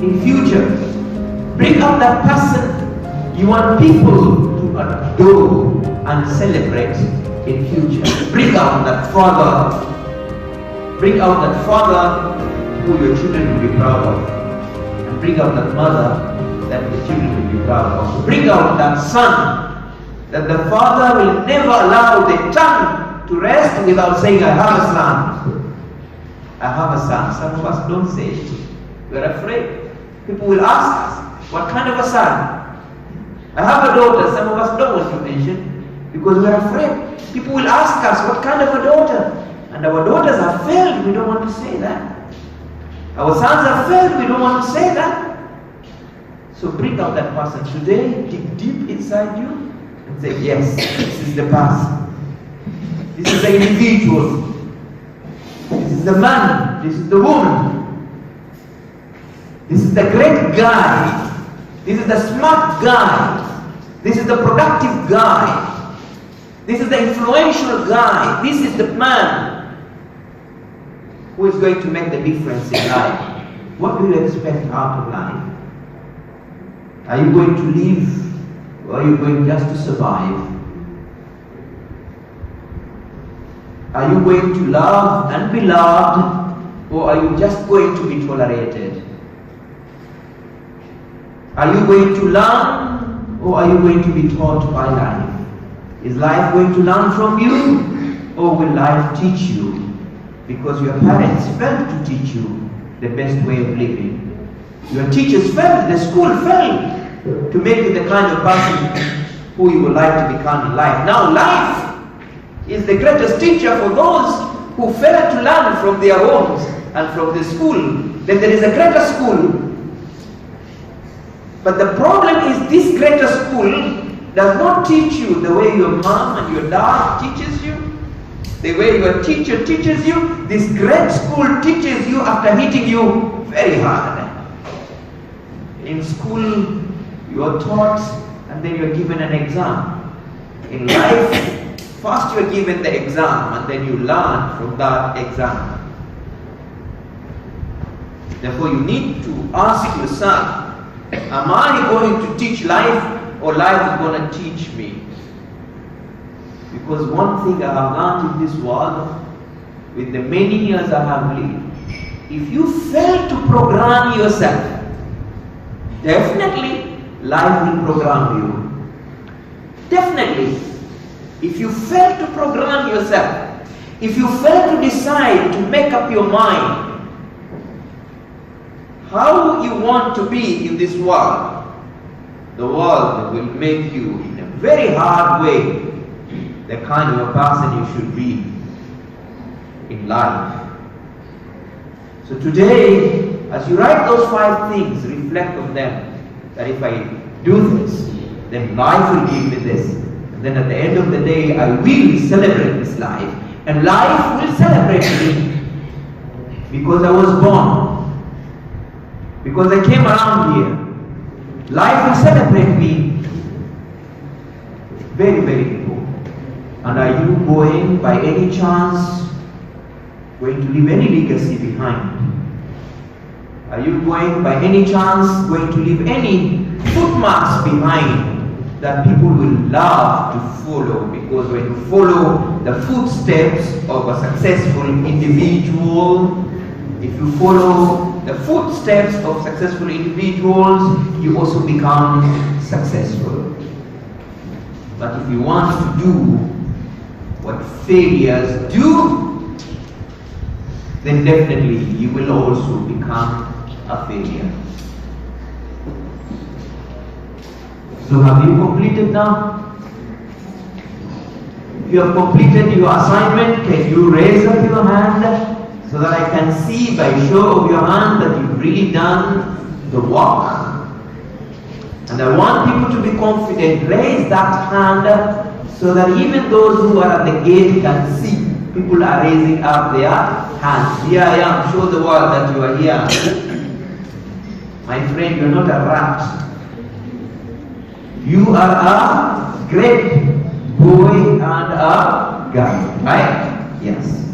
in future. Bring out that person you want people to adore and celebrate in future. Bring out that father. Bring out that father who your children will be proud of. And bring out that mother that the children will be proud of. Bring out that son that the father will never allow the tongue to rest without saying, I have a son. I have a son. Some of us don't say it. We're afraid. People will ask us, what kind of a son? I have a daughter. Some of us don't want to mention because we're afraid. People will ask us, what kind of a daughter? And our daughters are failed. We don't want to say that. Our sons are failed. We don't want to say that. So bring out that person today, dig deep inside you and say, yes, this is the person. This is the individual. This is the man. This is the woman. This is the great guy. This is the smart guy. This is the productive guy. This is the influential guy. This is the man who is going to make the difference in life. What do you expect out of life? Are you going to live, or are you going just to survive? Are you going to love and be loved, or are you just going to be tolerated? Are you going to learn, or are you going to be taught by life? Is life going to learn from you, or will life teach you? Because your parents failed to teach you the best way of living. Your teachers failed, the school failed to make you the kind of person who you would like to become in life. Now life is the greatest teacher for those who fail to learn from their homes and from the school. Then there is a greater school. But the problem is this greater school does not teach you the way your mom and your dad teaches you, the way your teacher teaches you. This great school teaches you after hitting you very hard. In school, you are taught and then you are given an exam. In life, first you are given the exam and then you learn from that exam. Therefore, you need to ask yourself, am I going to teach life, or life is going to teach me? Because one thing I have learned in this world, with the many years I have lived, if you fail to program yourself, definitely life will program you. Definitely. If you fail to program yourself, if you fail to decide to make up your mind how you want to be in this world, the world will make you in a very hard way the kind of a person you should be in life. So today, as you write those 5 things, reflect on them. That if I do this, then life will give me this. And then at the end of the day, I will celebrate this life. And life will celebrate me. Because I was born. Because I came around here. Life will celebrate me. Very, very important. And are you going, by any chance, going to leave any legacy behind? Are you going, by any chance, going to leave any footmarks behind that people will love to follow? Because when you follow the footsteps of a successful individual, if you follow the footsteps of successful individuals, you also become successful. But if you want to do what failures do, then definitely you will also become a failure. So have you completed now? If you have completed your assignment, can you raise up your hand so that I can see by show of your hand that you've really done the work? And I want people to be confident. Raise that hand so that even those who are at the gate can see. People are raising up their hands. Here I am. Show the world that you are here. My friend, you are not a rat. You are a great boy and a girl. Right? Yes.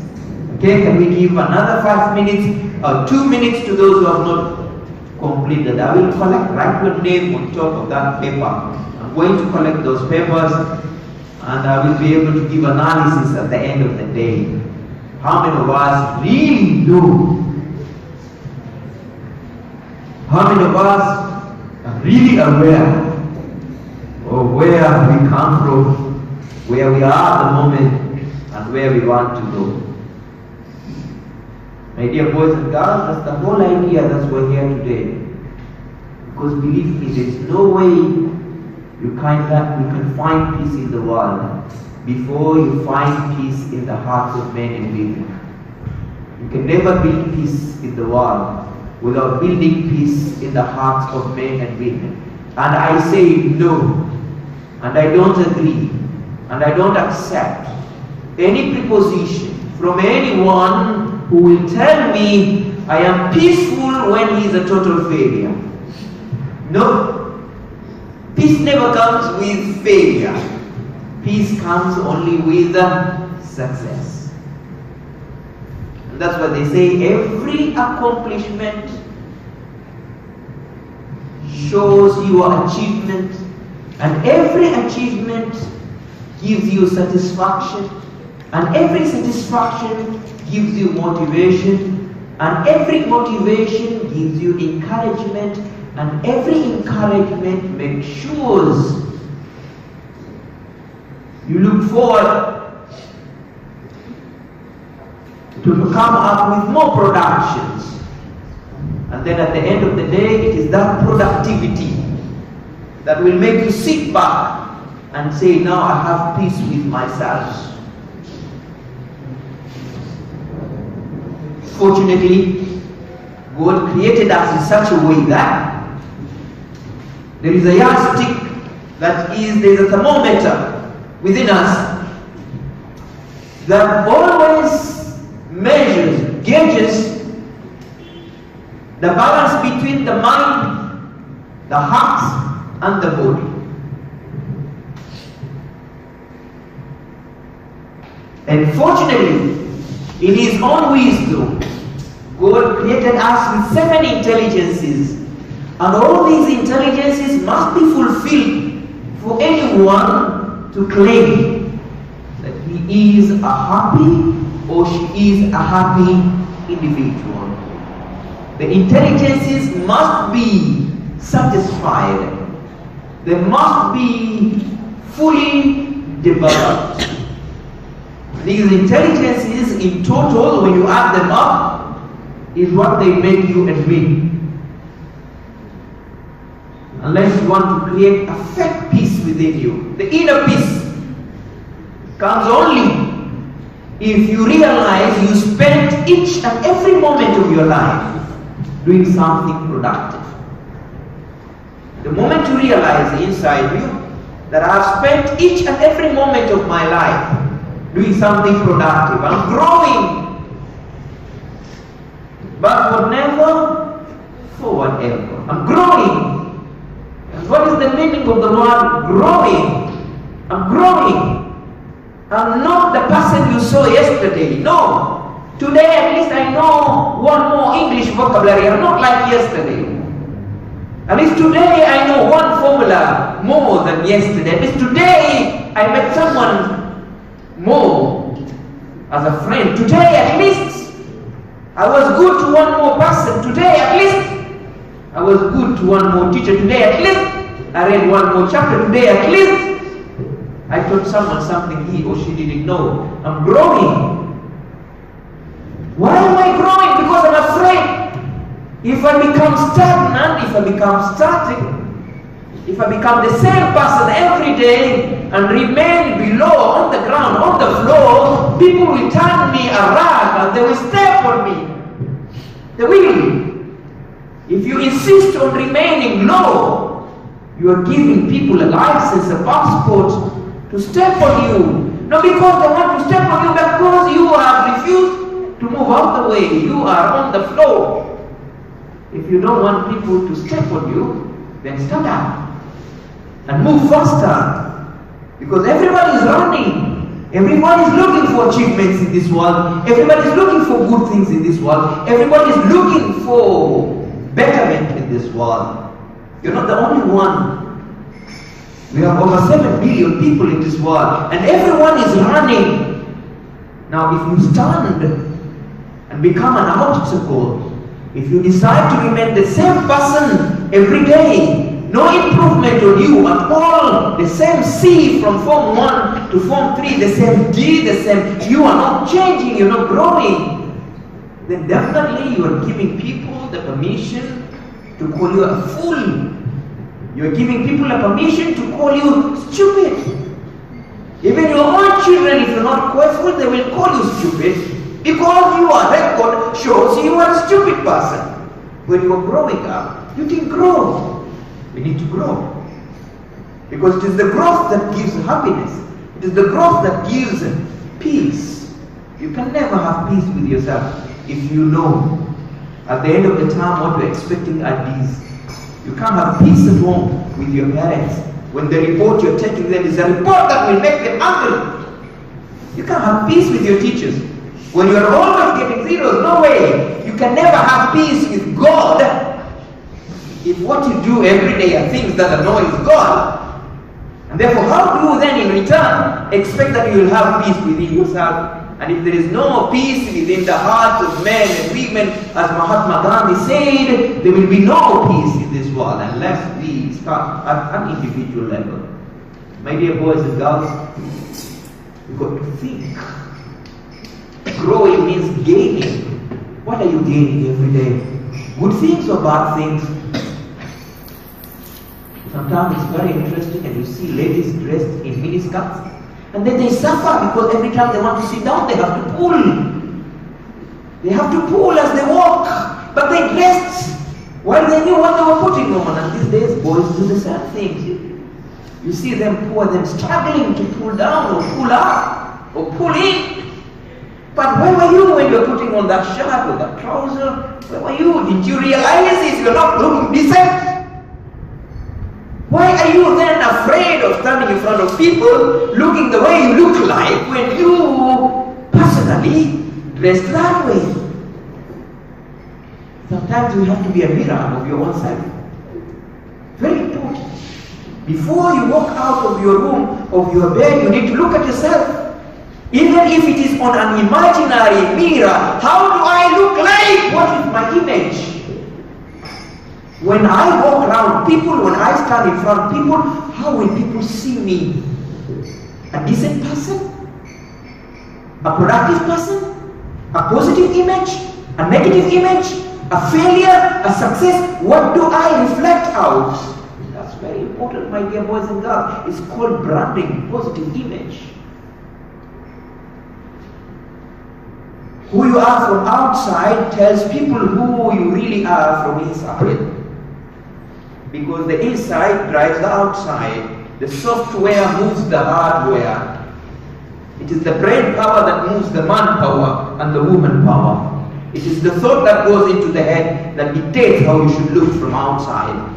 Okay, can we give another 5 minutes or 2 minutes to those who have not completed. I will write your name on top of that paper. I'm going to collect those papers, and I will be able to give analysis at the end of the day. How many of us really know? How many of us are really aware of where we come from, where we are at the moment, and where we want to go? My dear boys and girls, that's the whole idea that we're here today. Because believe me, there's no way you can find peace in the world before you find peace in the hearts of men and women. You can never build peace in the world without building peace in the hearts of men and women. And I say no, and I don't agree, and I don't accept any preposition from anyone who will tell me I am peaceful when he is a total failure. No, peace never comes with failure. Peace comes only with success. And that's what they say, every accomplishment shows your achievement, and every achievement gives you satisfaction, and every satisfaction gives you motivation, and every motivation gives you encouragement, and every encouragement makes sure you look forward to come up with more productions. And then at the end of the day, it is that productivity that will make you sit back and say, now I have peace with myself. Fortunately, God created us in such a way that there is a yardstick, there is a thermometer within us that always measures, gauges the balance between the mind, the heart, and the body. And fortunately, in His own wisdom, God created us with 7 intelligences, and all these intelligences must be fulfilled for anyone to claim that he is a happy or she is a happy individual. The intelligences must be satisfied. They must be fully developed. These intelligences in total, when you add them up, is what they make you and me. Unless you want to create a fake peace within you. The inner peace comes only if you realize you spent each and every moment of your life doing something productive. The moment you realize inside you that I have spent each and every moment of my life doing something productive, I'm growing, backward never, forward ever. I'm growing. And what is the meaning of the word growing? I'm growing. I'm not the person you saw yesterday. No. Today at least I know one more English vocabulary. I'm not like yesterday. At least today I know one formula more than yesterday. At least today I met someone more as a friend. Today at least I was good to one more person. Today at least I was good to one more teacher. Today at least I read one more chapter. Today at least I taught someone something he or she didn't know. I'm growing. Why am I growing? Because I'm afraid. If I become stagnant, if I become static, if I become the same person every day and remain below, on the ground, on the floor, people will turn me a rag and they will step on me. They will. If you insist on remaining low, you are giving people a license, a passport to step on you. Not because they want to step on you, but because you have refused to move out the way. You are on the floor. If you don't want people to step on you, then stand up and move faster. Because everybody is running. Everybody is looking for achievements in this world. Everybody is looking for good things in this world. Everybody is looking for betterment in in this world. You're not the only one. We have over 7 billion people in this world, and everyone is running. Now, if you stand and become an obstacle, if you decide to remain the same person every day, no improvement on you at all, the same C from Form 1 to Form 3, the same D, the same, you are not changing, you're not growing, then definitely you are giving people the permission to call you a fool. You are giving people a permission to call you stupid. Even your own children, if you're not careful, they will call you stupid because your record shows you are a stupid person. When you are growing up, you didn't grow. We need to grow. Because it is the growth that gives happiness. It is the growth that gives peace. You can never have peace with yourself if you know at the end of the term what you're expecting are these. You can't have peace at home with your parents when the report you're taking them is a report that will make them angry. You can't have peace with your teachers when you're always getting zeros. No way. You can never have peace with God if what you do every day are things that annoys God. And therefore, how do you then in return expect that you will have peace within yourself? And if there is no peace within the hearts of men and women, as Mahatma Gandhi said, there will be no peace in this world unless we start at an individual level. My dear boys and girls, you've got to think. Growing means gaining. What are you gaining every day? Good things or bad things? Sometimes it's very interesting and you see ladies dressed in miniskirts. And then they suffer because every time they want to sit down, they have to pull. They have to pull as they walk. But they dressed while they knew what they were putting on. And these days, boys do the same things. You see them poor, them struggling to pull down or pull up or pull in. But where were you when you were putting on that shirt or that trouser? Where were you? Did you realize this? You're not looking decent. Why are you then afraid of standing in front of people looking the way you look like when you personally dress that way? Sometimes you have to be a mirror of your own self. Very important. Before you walk out of your room, of your bed, you need to look at yourself. Even if it is on an imaginary mirror, how do I look like? What is my image? When I walk around people, when I stand in front of people, how will people see me? A decent person? A productive person? A positive image? A negative image? A failure? A success? What do I reflect out? That's very important, my dear boys and girls. It's called branding, positive image. Who you are from outside tells people who you really are from inside. Because the inside drives the outside. The software moves the hardware. It is the brain power that moves the man power and the woman power. It is the thought that goes into the head that dictates how you should look from outside.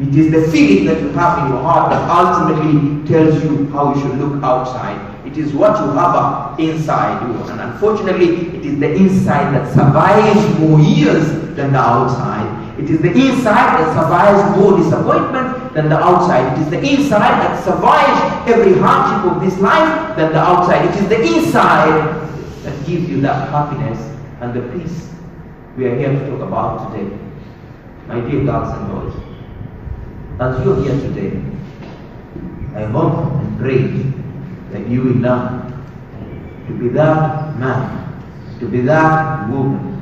It is the feeling that you have in your heart that ultimately tells you how you should look outside. It is what you have inside you. And unfortunately, it is the inside that survives more years than the outside. It is the inside that survives more disappointment than the outside. It is the inside that survives every hardship of this life than the outside. It is the inside that gives you that happiness and the peace we are here to talk about today. My dear girls and boys, as you are here today, I hope and pray that you will learn to be that man, to be that woman,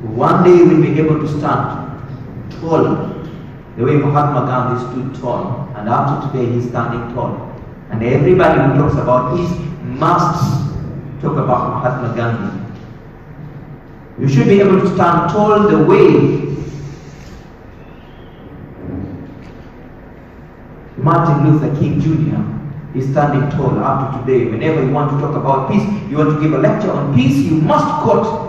who one day will be able to stand tall, the way Mahatma Gandhi stood tall, and after today he's standing tall. And everybody who talks about peace must talk about Mahatma Gandhi. You should be able to stand tall the way Martin Luther King Jr. is standing tall after today. Whenever you want to talk about peace, you want to give a lecture on peace, you must quote.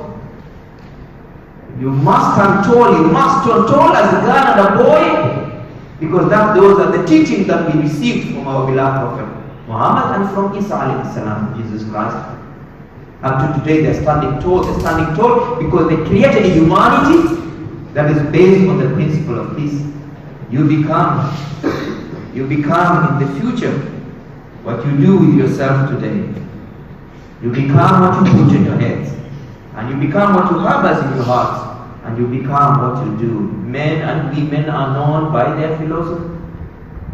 You must stand tall, you must stand tall as a girl and a boy, because those are the teachings that we received from our beloved Prophet Muhammad and from Isa alayhi salam, Jesus Christ. Up to today they're standing tall because they created a humanity that is based on the principle of peace, you become in the future what you do with yourself today. You become what you put in your head, and you become what you harbor in your heart, and you become what you do. Men and women are known by their philosophy,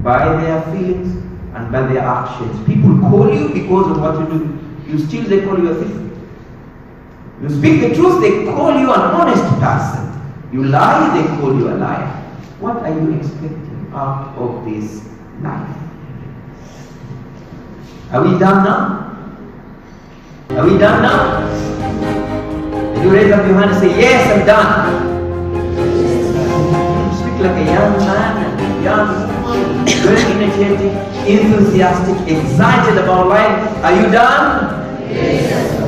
by their feelings, and by their actions. People call you because of what you do. You steal, they call you a thief. You speak the truth, they call you an honest person. You lie, they call you a liar. What are you expecting out of this life? Are we done now? Are we done now? Can you raise up your hand and say, yes, I'm done? Speak like a young man, a young woman, very energetic, enthusiastic, excited about life. Are you done? Yes.